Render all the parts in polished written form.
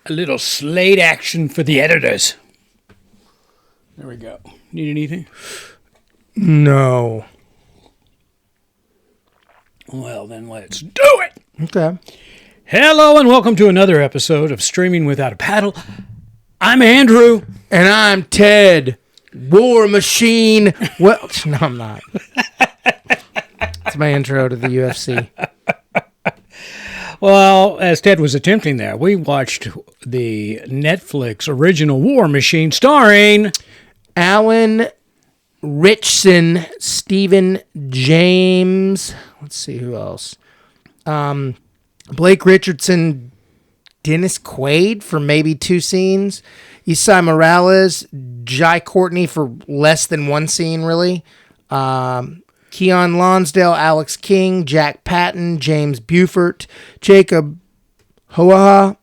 A little Slade action for the editors. There we go. Need anything? No. Well, then let's do it. Okay. Hello and welcome to another episode of Streaming Without a Paddle. I'm Andrew. And I'm Ted. War Machine. Well, no, I'm not. It's my intro to the UFC. Well, as Ted was attempting there, we watched the Netflix original War Machine starring Alan Ritchson, Stephen James. Let's see who else. Blake Richardson, Dennis Quaid for maybe 2 scenes. Isai Morales, Jai Courtney for less than 1 scene, really. Keon Lonsdale, Alex King, Jack Patton, James Buford, Jacob Hoaha,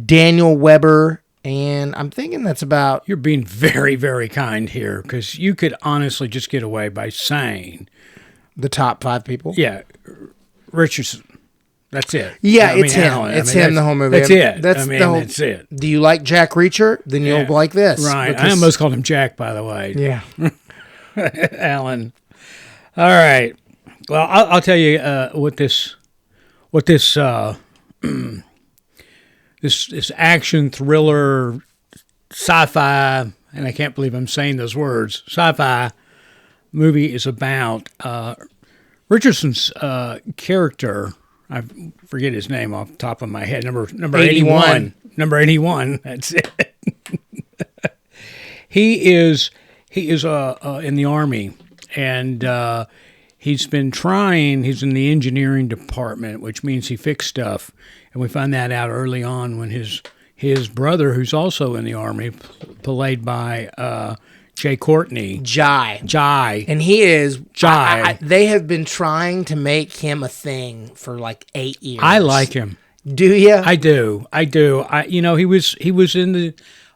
Daniel Weber, and I'm thinking that's about... You're being very, very kind here, because you could honestly just get away by saying... The top 5 people? Yeah, Richardson. That's it. Yeah, it's him. Alan. It's him, the whole movie. That's it. That's that's it. Do you like Jack Reacher? Then you'll like this. Right. I almost called him Jack, by the way. Yeah. Alan. All right. Well, I'll tell you what this this action thriller sci-fi, and I can't believe I'm saying those words, sci-fi movie is about. Richardson's character, I forget his name off the top of my head. Number 81. Number 81. That's it. He is in the Army, and he's been trying. He's in the engineering department, which means he fixed stuff, and we find that out early on when his brother, who's also in the Army, played by Jai Courtney. Jai. And he is... Jai. They have been trying to make him a thing for like 8 years. I like him. Do you? I do. He was in the...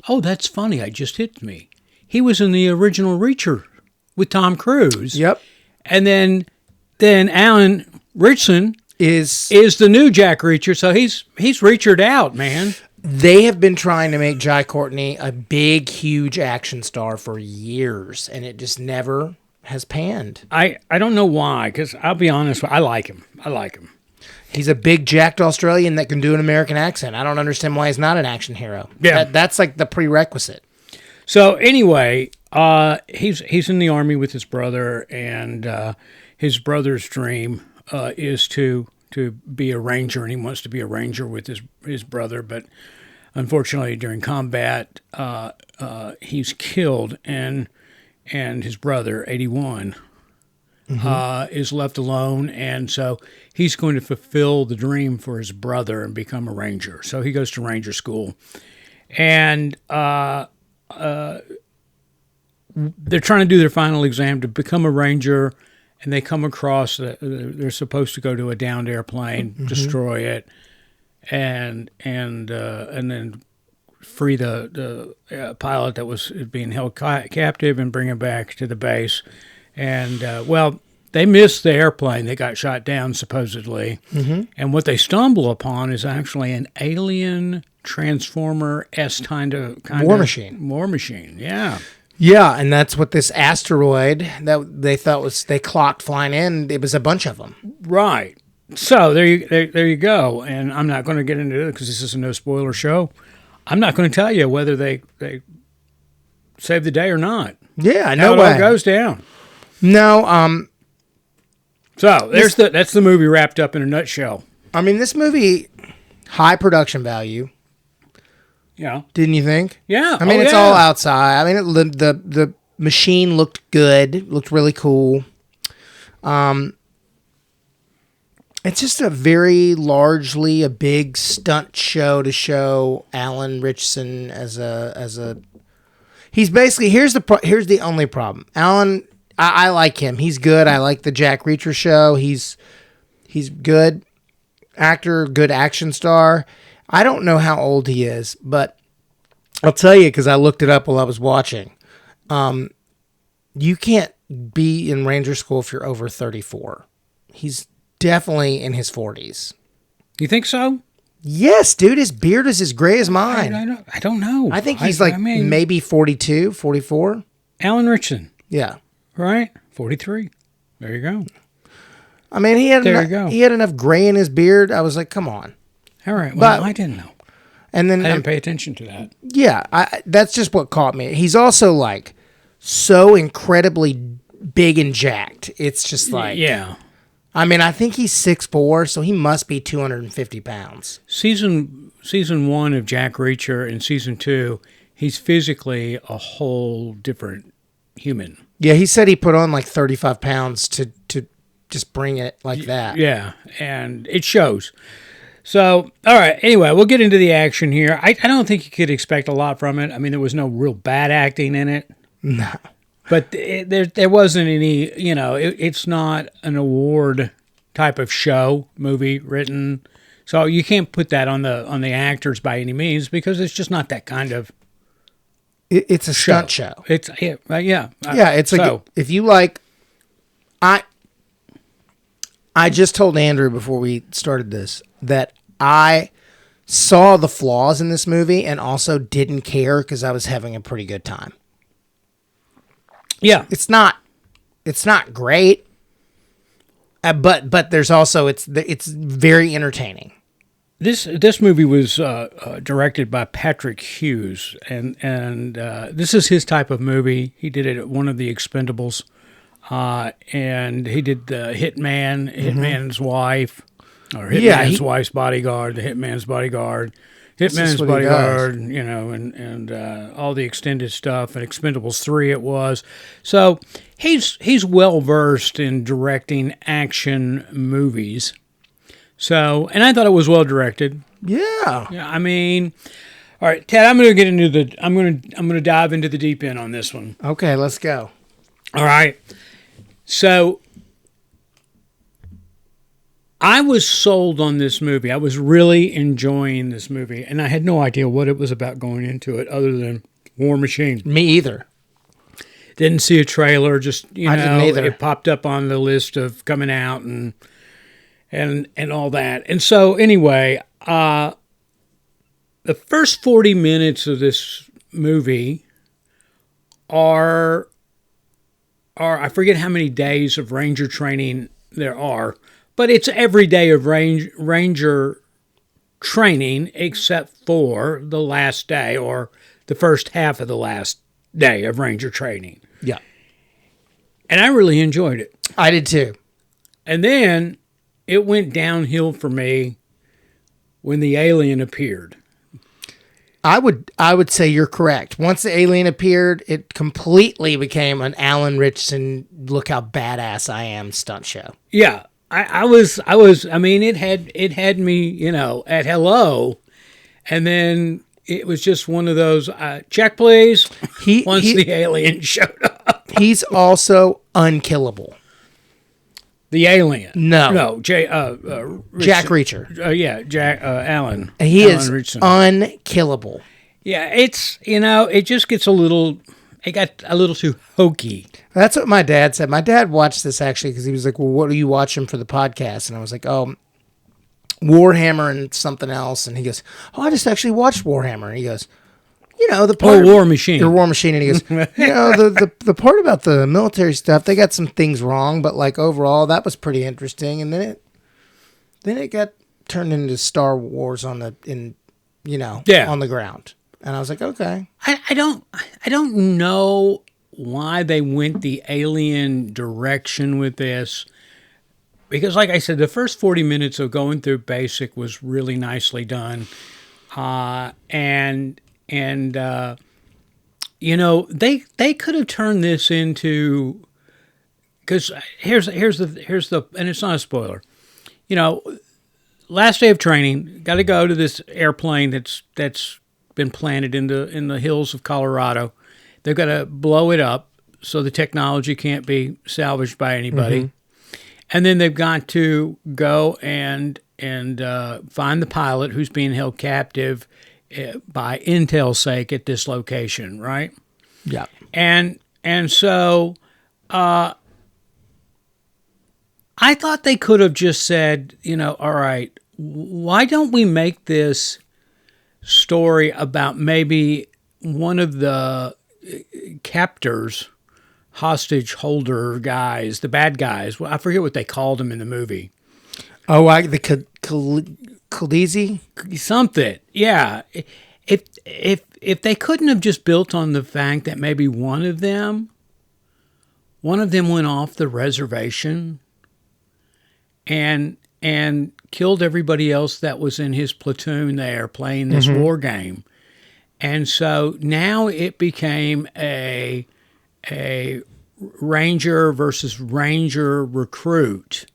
Oh, that's funny. It just hit me. He was in the original Reacher with Tom Cruise. Yep. And then Alan Ritchson is the new Jack Reacher, so he's Reachered out, man. They have been trying to make Jai Courtney a big, huge action star for years, and it just never has panned. I don't know why, because I'll be honest, I like him. He's a big, jacked Australian that can do an American accent. I don't understand why he's not an action hero. Yeah. That's like the prerequisite. So anyway, he's in the Army with his brother, and his brother's dream is to be a ranger, and he wants to be a ranger with his brother, but unfortunately during combat he's killed, and his brother 81 is left alone, and so he's going to fulfill the dream for his brother and become a ranger. So he goes to ranger school, and they're trying to do their final exam to become a ranger, and they come across they're supposed to go to a downed airplane, destroy it, and then free the pilot that was being held captive and bring him back to the base. And they missed the airplane; they got shot down supposedly. And what they stumble upon is actually an alien Transformer-esque kind of War machine. War machine, yeah. Yeah, and that's what this asteroid that they thought they clocked flying in. It was a bunch of them. Right. So there you go. And I'm not going to get into it because this is a no spoiler show. I'm not going to tell you whether they save the day or not. Yeah, no way. How it all goes down. No. So that's the movie wrapped up in a nutshell. I mean, this movie, high production value. Yeah. Didn't you think? Yeah. I mean, it's all outside. I mean, the machine looked good. Looked really cool. It's just a very largely a big stunt show to show Alan Ritchson as a. He's basically here's the only problem. Alan, I like him. He's good. I like the Jack Reacher show. He's good actor, good action star. I don't know how old he is, but I'll tell you because I looked it up while I was watching. You can't be in Ranger School if you're over 34. He's definitely in his 40s. You think so? Yes, dude. His beard is as gray as mine. I don't know. I think he's maybe 42, 44. Alan Ritchson. Yeah. Right? 43. There you go. I mean, he had enough gray in his beard. I was like, come on. All right. Well, I didn't know. And then I didn't pay attention to that. Yeah, that's just what caught me. He's also like so incredibly big and jacked. It's just like, yeah. I mean, I think he's 6'4", so he must be 250 pounds. Season 1 of Jack Reacher and season 2, he's physically a whole different human. Yeah, he said he put on like 35 pounds to just bring it like that. Yeah, and it shows. So, all right. Anyway, we'll get into the action here. I don't think you could expect a lot from it. I mean, there was no real bad acting in it. No. But there wasn't any, it's not an award type of movie written. So you can't put that on the actors by any means because it's just not that kind of It's a stunt show. It's yeah. It's like if you like I just told Andrew before we started this that I saw the flaws in this movie and also didn't care because I was having a pretty good time. Yeah, it's not great, but there's also it's very entertaining. This movie was directed by Patrick Hughes, and this is his type of movie. He did it at one of the Expendables, and he did the Hitman's Wife, or Hitman's Wife's Bodyguard, the Hitman's Bodyguard. Hitman's Bodyguard, and all the extended stuff, and Expendables 3 it was. So he's well versed in directing action movies. So, and I thought it was well directed. Yeah. I mean, all right, Ted, I'm going to dive into the deep end on this one. Okay, let's go. All right. So I was sold on this movie. I was really enjoying this movie, and I had no idea what it was about going into it other than War Machine. Me either. Didn't see a trailer, just, I didn't either. It popped up on the list of coming out and all that. And so anyway, the first 40 minutes of this movie are I forget how many days of Ranger training there are, but it's every day of Ranger training except for the last day or the first half of the last day of Ranger training. Yeah. And I really enjoyed it. I did too. And then it went downhill for me when the alien appeared. I would say you're correct. Once the alien appeared, it completely became an Alan Ritchson, look how badass I am stunt show. Yeah. I mean, it had me, at hello, and then it was just one of those, check please, once the alien showed up. He's also unkillable. The alien. No, Jack Reacher. Alan. He Alan is Ritchson. unkillable. Yeah, it's, it just gets it got a little too hokey. That's what my dad said. My dad watched this actually because he was like, well, what are you watching for the podcast? And I was like, oh, Warhammer and something else. And he goes, oh, I just actually watched Warhammer. And he goes, the part War Machine. The War Machine. And he goes, the part about the military stuff, they got some things wrong, but like overall, that was pretty interesting. And then it got turned into Star Wars on the ground. And I was like, okay. I don't know why they went the alien direction with this. Because like I said, the first 40 minutes of going through basic was really nicely done. And they could have turned this into, because here's the, and it's not a spoiler, last day of training, got to go to this airplane that's been planted in the hills of Colorado. They've got to blow it up so the technology can't be salvaged by anybody. Mm-hmm. And then they've got to go and find the pilot who's being held captive by intel's sake at this location, right? Yeah. And so I thought they could have just said, all right, why don't we make this story about maybe one of the captors, hostage holder guys, the bad guys? Well, I forget what they called them in the movie. Oh, the Khaleesi? Something, yeah. If they couldn't have just built on the fact that maybe one of them went off the reservation and killed everybody else that was in his platoon there playing this war game. And so now it became a ranger versus ranger recruit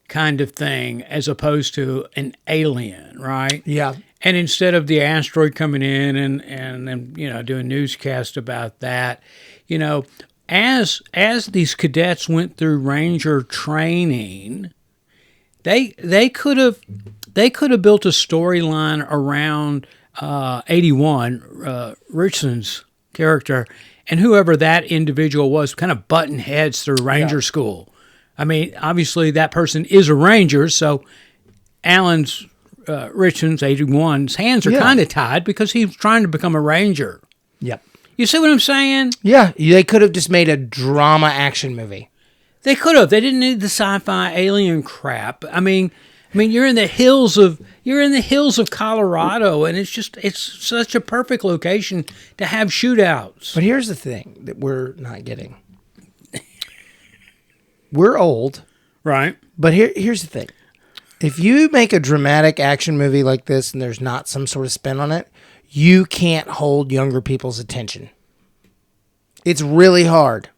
kind of thing, as opposed to an alien, right? Yeah. And instead of the asteroid coming in and doing newscast about that, as these cadets went through ranger training, they could have built a storyline around 81 Ritchson's character and whoever that individual was, kind of button heads through ranger school. I mean, obviously that person is a ranger, so Alan's Ritchson's 81's hands are kind of tied because he's trying to become a ranger. Yep. You see what I'm saying? Yeah, they could have just made a drama action movie. They could have. They didn't need the sci-fi alien crap. I mean, you're in the hills of Colorado, and it's such a perfect location to have shootouts. But here's the thing that we're not getting. We're old. Right. But here's the thing. If you make a dramatic action movie like this and there's not some sort of spin on it, you can't hold younger people's attention. It's really hard.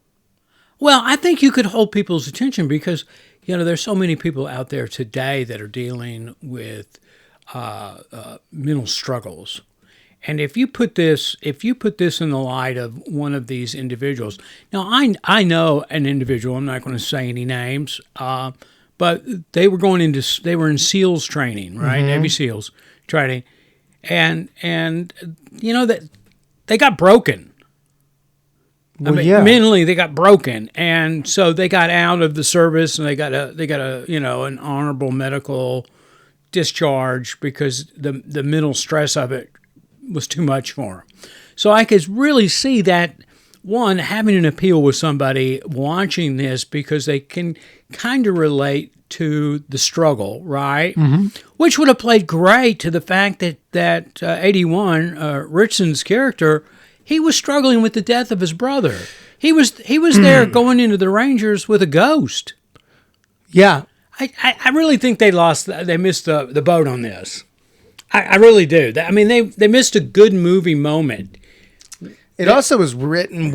Well, I think you could hold people's attention because, there's so many people out there today that are dealing with mental struggles. And if you put this in the light of one of these individuals, now I know an individual. I'm not going to say any names, but they were in SEALs training, right? Navy SEALs training, and that they got broken. Well, mentally they got broken, and so they got out of the service, and they got a an honorable medical discharge because the mental stress of it was too much for him. So I could really see that, one, having an appeal with somebody watching this because they can kind of relate to the struggle, right? Mm-hmm. Which would have played great to the fact that 81 Ritchson's character, he was struggling with the death of his brother. He was there going into the Rangers with a ghost. Yeah. I really think they missed the boat on this. I really do. I mean, they missed a good movie moment. It also was written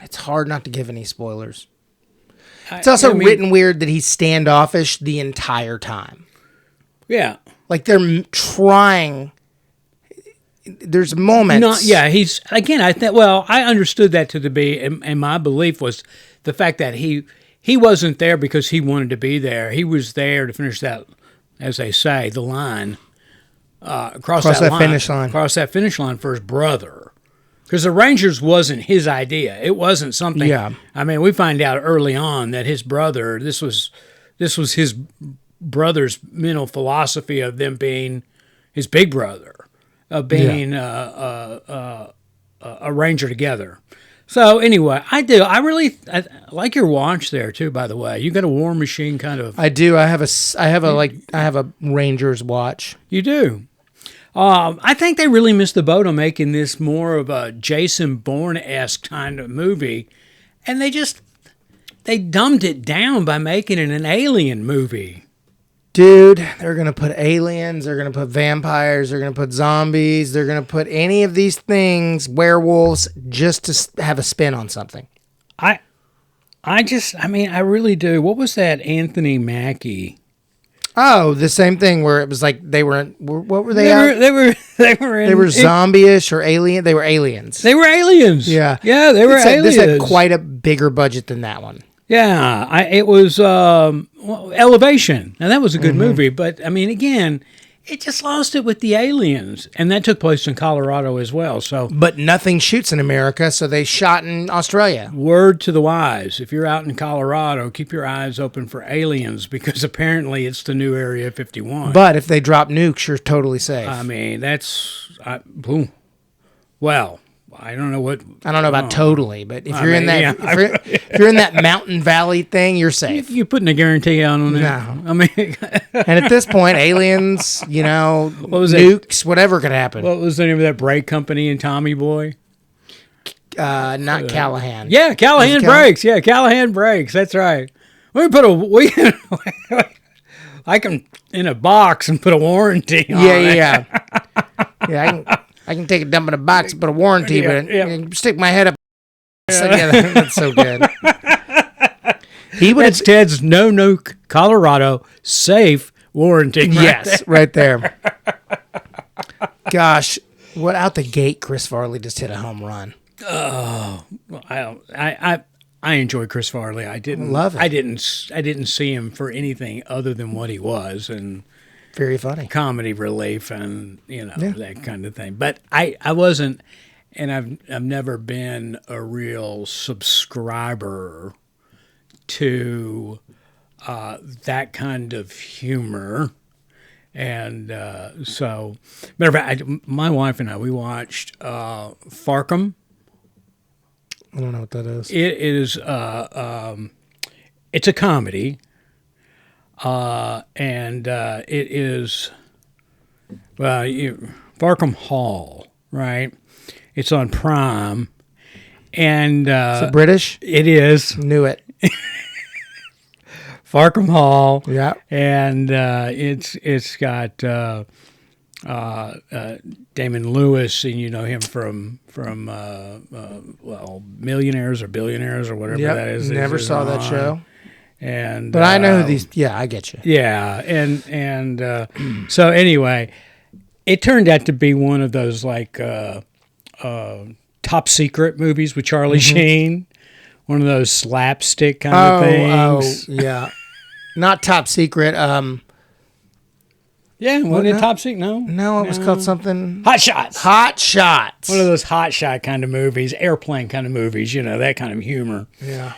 it's hard not to give any spoilers. It's also written weird that he's standoffish the entire time. Yeah. Like they're trying. There's moments. He's, again, I understood that to be, and my belief was the fact that he wasn't there because he wanted to be there. He was there to finish that, as they say, the line. Cross that finish line. Cross that finish line for his brother. Because the Rangers wasn't his idea. It wasn't something. Yeah. I mean, we find out early on that his brother, this was his brother's mental philosophy of them being his big brother, of being a Ranger together. So anyway, I like your watch there too. By the way, you got a War Machine kind of. I do. I have a Rangers watch. You do. I think they really missed the boat on making this more of a Jason Bourne-esque kind of movie, and they dumbed it down by making it an alien movie. Dude, they're going to put aliens, they're going to put vampires, they're going to put zombies, they're going to put any of these things, werewolves, just to have a spin on something. I really do. What was that Anthony Mackie? Oh, the same thing where it was like they were. What were they? They were zombie-ish or alien. They were aliens. They were aliens. Yeah, they were aliens. This had quite a bigger budget than that one. Yeah, it was Elevation, and that was a good movie. But I mean, again, it just lost it with the aliens, and that took place in Colorado as well. So, But nothing shoots in America, so they shot in Australia. word to the wise: if you're out in Colorado, keep your eyes open for aliens because apparently it's the new Area 51. But if they drop nukes, you're totally safe. I mean, boom. Well, I don't know what. I don't know about totally, but if I you're in mean, that, if you're in that mountain valley thing, you're safe. You're putting a guarantee on that. No. I mean, And at this point, aliens, was it? nukes, whatever could happen. What was the name of that brake company in Tommy Boy? Not Callahan. Yeah, Callahan Brakes. Yeah, Callahan Brakes. That's right. I can in a box and put a warranty on it. Yeah. I can take a dump in a box and put a warranty, but stick my head up. Yeah, that's so good. That's Ted's no Colorado safe warranty. Right there. Gosh, what out the gate? Chris Farley just hit a home run. Oh, I enjoy Chris Farley. I didn't love it. I didn't see him for anything other than what he was, and Very funny. comedy relief and that kind of thing. But I wasn't, and I've never been a real subscriber to that kind of humor. And so, matter of fact, my wife and I, we watched Farkham. I don't know what that is. It is it's a comedy, and it is Farkham Hall, right? It's on Prime, and Is it British? it is Knew it. Farkham Hall. Yeah. And it's got Damon Lewis, and you know him from Millionaires or Billionaires or whatever that is. Never saw that show. And But I know who these. Yeah, I get you. Yeah, and so anyway, it turned out to be one of those like top secret movies with Charlie Sheen. One of those slapstick kind of things. Oh, yeah. Not Top Secret. Yeah, wasn't it top secret? No, it was called something. Hot Shots. Hot Shots. One of those hot shot kind of movies, airplane kind of movies, that kind of humor. Yeah.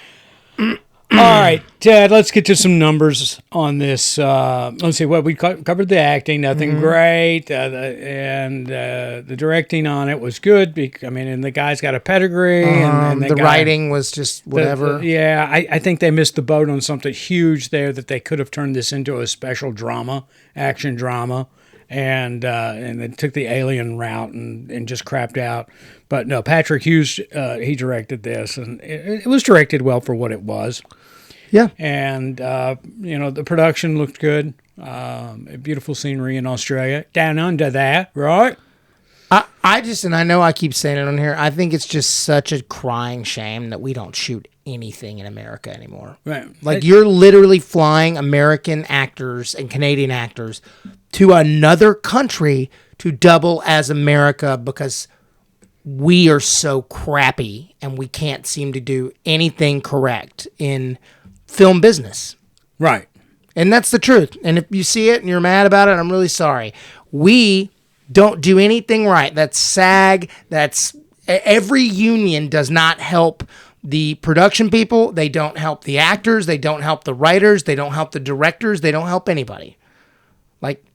All right, Ted, let's get to some numbers on this. Let's see, we covered the acting, nothing great, and the directing on it was good. And the guy's got a pedigree. And the writing was just whatever. I think they missed the boat on something huge there, that they could have turned this into a special drama, action drama, and they took the alien route and just crapped out. But no, Patrick Hughes, he directed this, and it was directed well for what it was. Yeah. And, the production looked good. Beautiful scenery in Australia. Down under that, right? I know I keep saying it on here, I think it's just such a crying shame that we don't shoot anything in America anymore. Right. Like, you're literally flying American actors and Canadian actors to another country to double as America because we are so crappy and we can't seem to do anything correct in film business. Right. And that's the truth. And if you see it and you're mad about it, I'm really sorry. We don't do anything right. That's SAG. That's every union does not help the production people. They don't help the actors. They don't help the writers. They don't help the directors. They don't help anybody.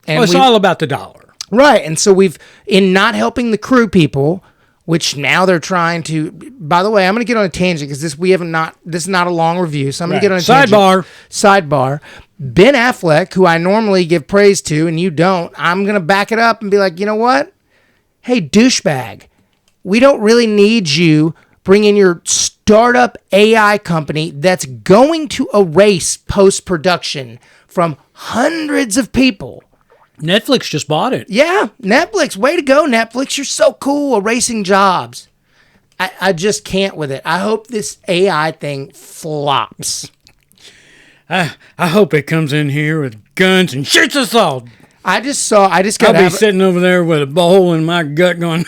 It's all about the dollar. Right. And so in not helping the crew people, which now they're trying to. By the way, I'm going to get on a tangent because this is not a long review, so I'm going to get on a tangent. Sidebar. Ben Affleck, who I normally give praise to, and you don't, I'm going to back it up and be like, you know what? Hey, douchebag, we don't really need you bringing your startup AI company that's going to erase post-production from hundreds of people. Netflix just bought it. Yeah, Netflix. Way to go, Netflix. You're so cool, erasing jobs. I just can't with it. I hope this AI thing flops. I hope it comes in here with guns and shoots us all. I'll be sitting over there with a bowl in my gut going,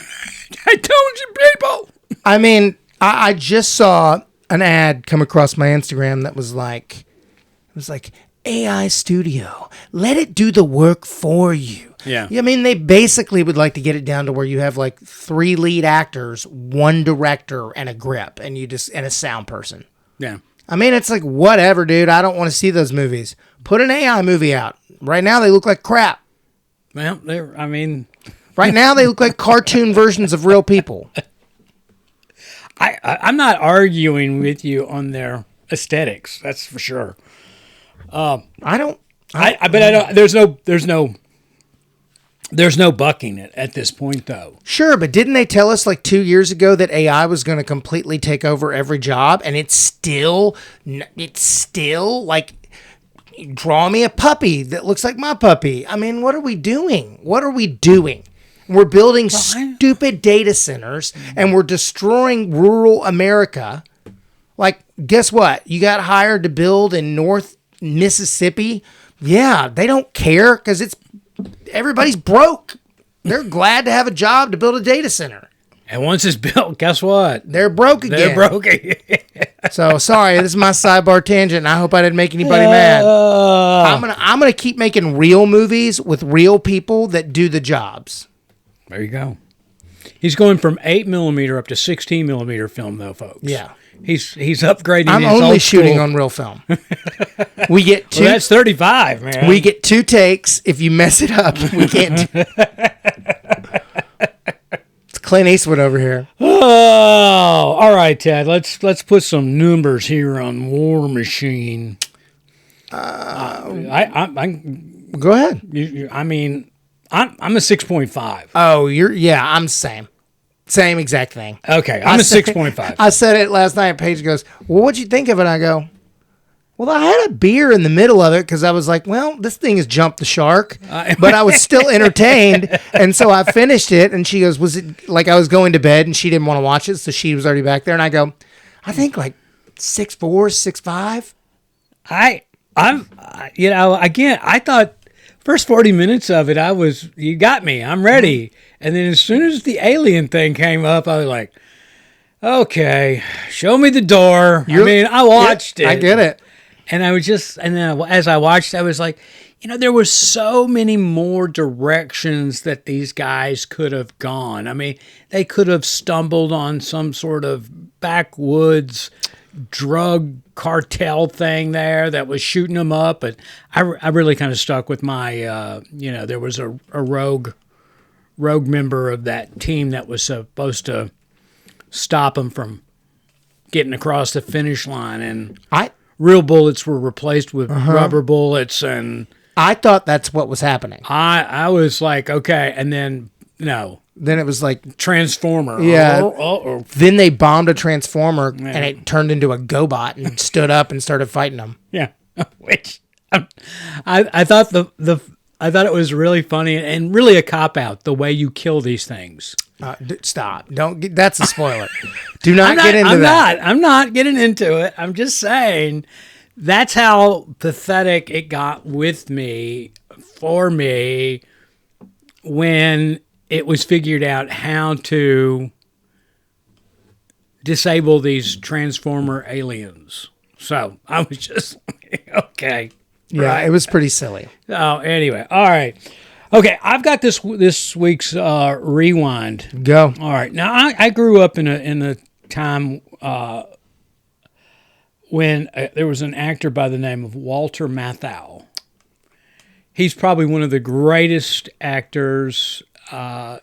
I told you people. I mean, I just saw an ad come across my Instagram that was like, AI studio. Let it do the work for you. Yeah. I mean, they basically would like to get it down to where you have like 3 lead actors, 1 director, and a grip, and a sound person. Yeah. I mean, it's like, whatever, dude. I don't want to see those movies. Put an AI movie out. Right now, they look like crap. Well, Right now, they look like cartoon versions of real people. I'm not arguing with you on their aesthetics. That's for sure. I don't. There's no bucking it at this point, though. Sure, but didn't they tell us like 2 years ago that AI was going to completely take over every job, and it's still like, draw me a puppy that looks like my puppy. I mean, what are we doing? We're building stupid data centers, and we're destroying rural America. Like, guess what? You got hired to build in North Mississippi. Yeah, they don't care because everybody's broke. They're glad to have a job to build a data center. And once it's built, guess what? They're broke again. So sorry, this is my sidebar tangent, and I hope I didn't make anybody mad. I'm gonna keep making real movies with real people that do the jobs. There you go. He's going from 8mm up to 16mm film, though, folks. Yeah. He's upgrading. I'm only shooting on real film. We get 2. Well, that's 35, man. We get 2 takes. If you mess it up, we can't. It's Clint Eastwood over here. Oh, all right, Ted. Let's put some numbers here on War Machine. Go ahead. I'm a 6.5. Oh, I'm same. Same exact thing. Okay, I'm a 6.5. I said it last night. Paige goes, well, what'd you think of it? I go, well, I had a beer in the middle of it because I was like, well, this thing has jumped the shark. But I was still entertained. And so I finished it. And she goes, was it like I was going to bed and she didn't want to watch it? So she was already back there. And I go, I think like 6'4", 6'5". I thought first 40 minutes of it, you got me. I'm ready. And then as soon as the alien thing came up, I was like, okay, show me the door. I watched it. I get it. And then as I watched, I was like, there were so many more directions that these guys could have gone. I mean, they could have stumbled on some sort of backwoods drug cartel thing there that was shooting them up. But I really kind of stuck with my, there was a rogue member of that team that was supposed to stop them from getting across the finish line. And real bullets were replaced with rubber bullets. And I thought that's what was happening. I was like, okay. And then, no. Then it was like Transformer. Yeah. Then they bombed a Transformer and it turned into a GoBot and stood up and started fighting them. Yeah. Which I thought I thought it was really funny and really a cop-out, the way you kill these things. Stop. That's a spoiler. Do not get into that. I'm not getting into it. I'm just saying that's how pathetic it got for me, when it was figured out how to disable these Transformer aliens. So I was just okay. Yeah, right. It was pretty silly. Oh, anyway. All right. Okay, I've got this week's rewind. Go. All right. Now, I grew up in a time when there was an actor by the name of Walter Matthau. He's probably one of the greatest actors,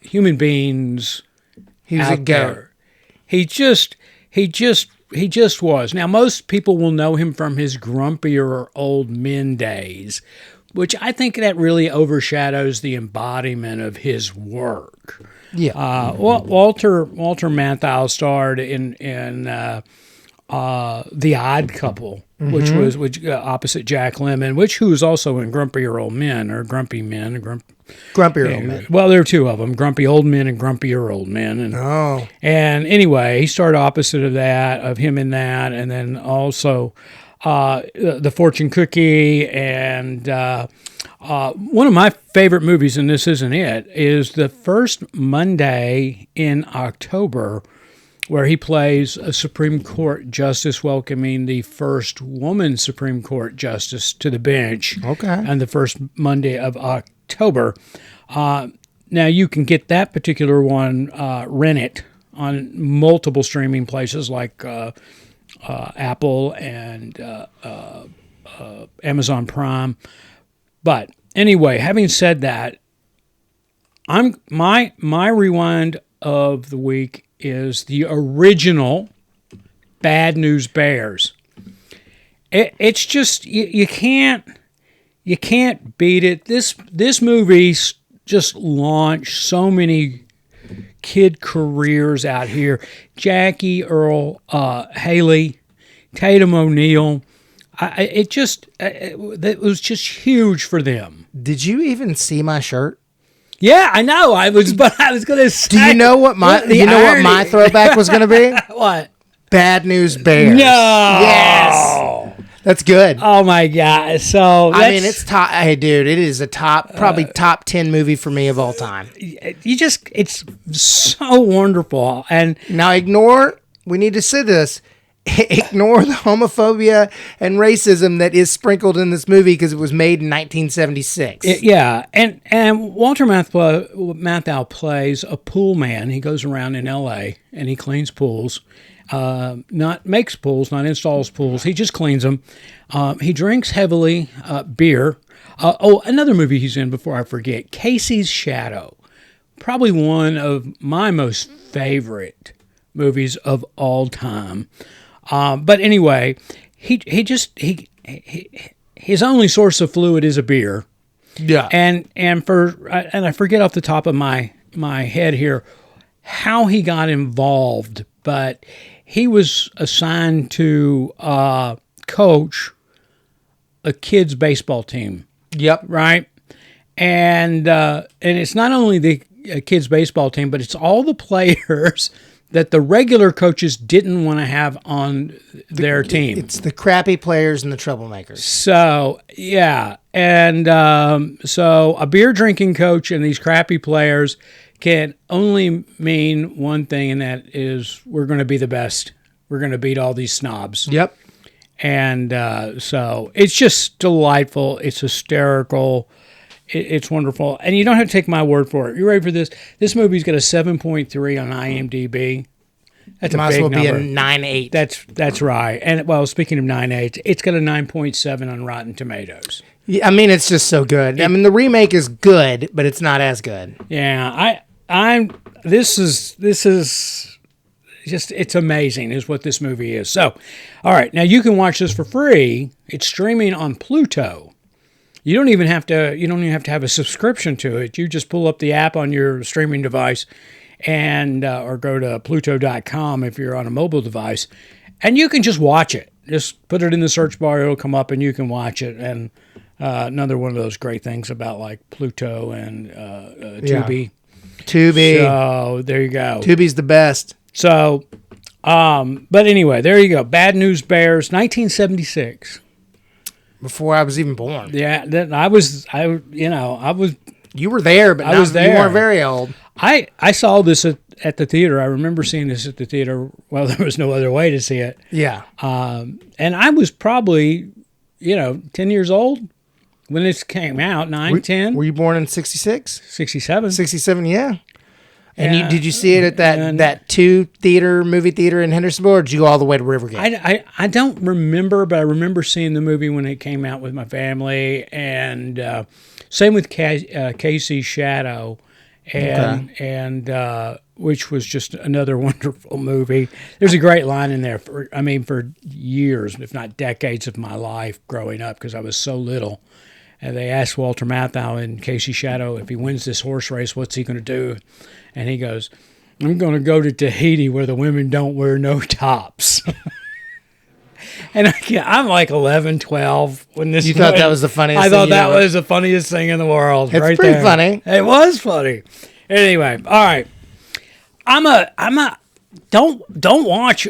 human beings. He was a goat. He just was. Now, most people will know him from his grumpier old men days, which I think that really overshadows the embodiment of his work. Yeah. Walter Matthau starred in The Odd Couple, which was opposite Jack Lemmon, who was also in Grumpier Old Men, or Grumpy Men. Grumpier Old Men. Well, there are two of them, Grumpy Old Men and Grumpier Old Men. And anyway, he starred opposite of him in that, and then also The Fortune Cookie, and one of my favorite movies, and this isn't it, is the first Monday in October, where he plays a Supreme Court justice welcoming the first woman Supreme Court justice to the bench. Okay. And the first Monday of October. Now you can get that particular one, rent it on multiple streaming places like Apple and Amazon Prime. But anyway, having said that, my rewind of the week is the original Bad News Bears. It's just you can't beat it. This movie just launched so many kid careers out here. Jackie Earle Haley, Tatum O'Neal. It was just huge for them. Did you even see my shirt? Yeah, I know. I was going to say. Do you know what my throwback was going to be? What? Bad News Bears. No. Yes. That's good. Oh my God. So I mean, it's top. Hey, dude, it is a probably top 10 movie for me of all time. It's so wonderful. And now we need to say this. Ignore the homophobia and racism that is sprinkled in this movie because it was made in 1976. And Walter Matthau plays a pool man. He goes around in L.A. and he cleans pools. Not makes pools, not installs pools. He just cleans them. He drinks heavily beer. Another movie he's in before I forget, Casey's Shadow. Probably one of my most favorite movies of all time. But anyway, his only source of fluid is a beer. Yeah. And I forget off the top of my head here how he got involved, but he was assigned to coach a kids baseball team. Yep. Right. And it's not only the kids baseball team, but it's all the players that the regular coaches didn't want to have on their team. It's the crappy players and the troublemakers. So, yeah. And so a beer drinking coach and these crappy players can only mean one thing, and that is we're going to be the best. We're going to beat all these snobs. Yep. And so it's just delightful. It's hysterical. It's wonderful. And you don't have to take my word for it. You ready for this? This movie's got a 7.3 on IMDb. That's Might a big as well number. be a 9.8. That's right. And, well, speaking of 9.8, it's got a 9.7 on Rotten Tomatoes. Yeah, I mean, it's just so good. I mean, the remake is good, but it's not as good. Yeah, this is just, it's amazing is what this movie is. So, all right, now you can watch this for free. It's streaming on Pluto. You don't even have to have a subscription to it. You just pull up the app on your streaming device and or go to Pluto.com if you're on a mobile device, and you can just watch it. Just put it in the search bar, it'll come up and you can watch it. And another one of those great things about like Pluto and Tubi. Yeah. Tubi. So there you go. Tubi's the best. So, but anyway, there you go. Bad News Bears, 1976. Before I was even born. Yeah, I was. You were there, but I was there. You weren't very old. I saw this at the theater. I remember seeing this at the theater. Well, there was no other way to see it. Yeah. And I was probably, 10 years old when this came out, 10. Were you born in 66? 67. 67, yeah. And did you see it at that movie theater in Hendersonville, or did you go all the way to Rivergate? I don't remember, but I remember seeing the movie when it came out with my family, and same with Casey's Shadow, and which was just another wonderful movie. There's a great line in there for years, if not decades of my life growing up, because I was so little. And they asked Walter Matthau in Casey's Shadow, if he wins this horse race, what's he going to do? And he goes, I'm going to go to Tahiti where the women don't wear no tops. And I'm like 11, 12 when this. You thought that was the funniest thing? I thought that was the funniest thing in the world. It's right pretty there. funny. It was funny. Anyway, all right. Don't watch.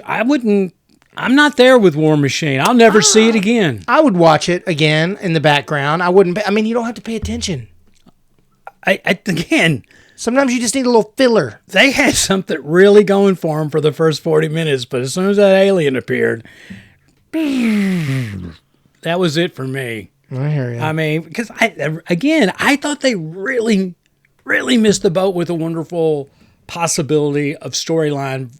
I'm not there with War Machine. I'll never see it again. I would watch it again in the background. I wouldn't. You don't have to pay attention. Again, sometimes you just need a little filler. They had something really going for them for the first 40 minutes, but as soon as that alien appeared, that was it for me. I hear you. Because I thought they really, really missed the boat with a wonderful possibility of storyline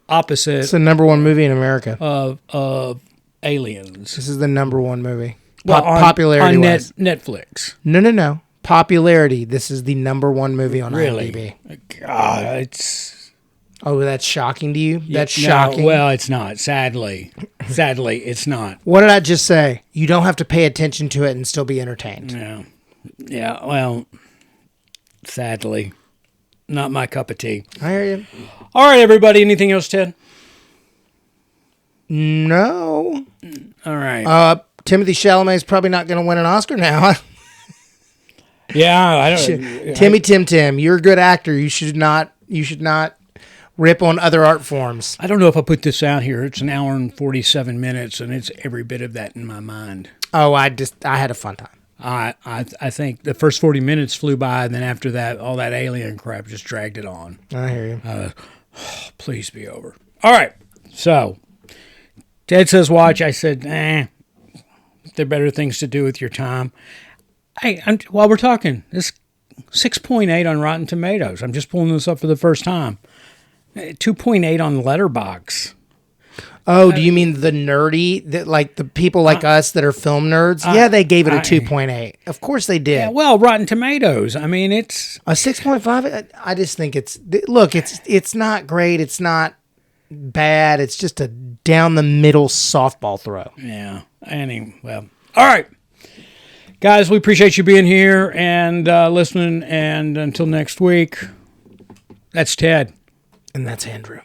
opposite It's the number one movie in America. of Aliens. This is the number one movie. Well, Popularity on wise. Netflix. No. Popularity. This is the number one movie on Really? IMDb. God, it's... Oh, that's shocking to you? That's No, shocking. well, it's not. Sadly, it's not. What did I just say? You don't have to pay attention to it and still be entertained. Yeah. Well, sadly, not my cup of tea. I hear you. All right, everybody. Anything else, Ted? No. All right. Timothy Chalamet's probably not going to win an Oscar now. Yeah, I don't. Tim, you're a good actor. You should not rip on other art forms. I don't know if I put this out here. It's an hour and 47 minutes, and it's every bit of that in my mind. Oh, I had a fun time. I think the first 40 minutes flew by, and then after that, all that alien crap just dragged it on. I hear you. Please be over. All right. So, Ted says watch. I said, there are better things to do with your time. Hey, while we're talking, this 6.8 on Rotten Tomatoes. I'm just pulling this up for the first time. 2.8 on Letterboxd. Oh, do you mean the nerdy, like the people like us that are film nerds? Yeah, they gave it a 2.8. Of course they did. Yeah, well, Rotten Tomatoes. I mean, it's a 6.5. I just think it's not great. It's not bad. It's just a down the middle softball throw. Yeah. Well, all right. Guys, we appreciate you being here and listening. And until next week, that's Ted. And that's Andrew.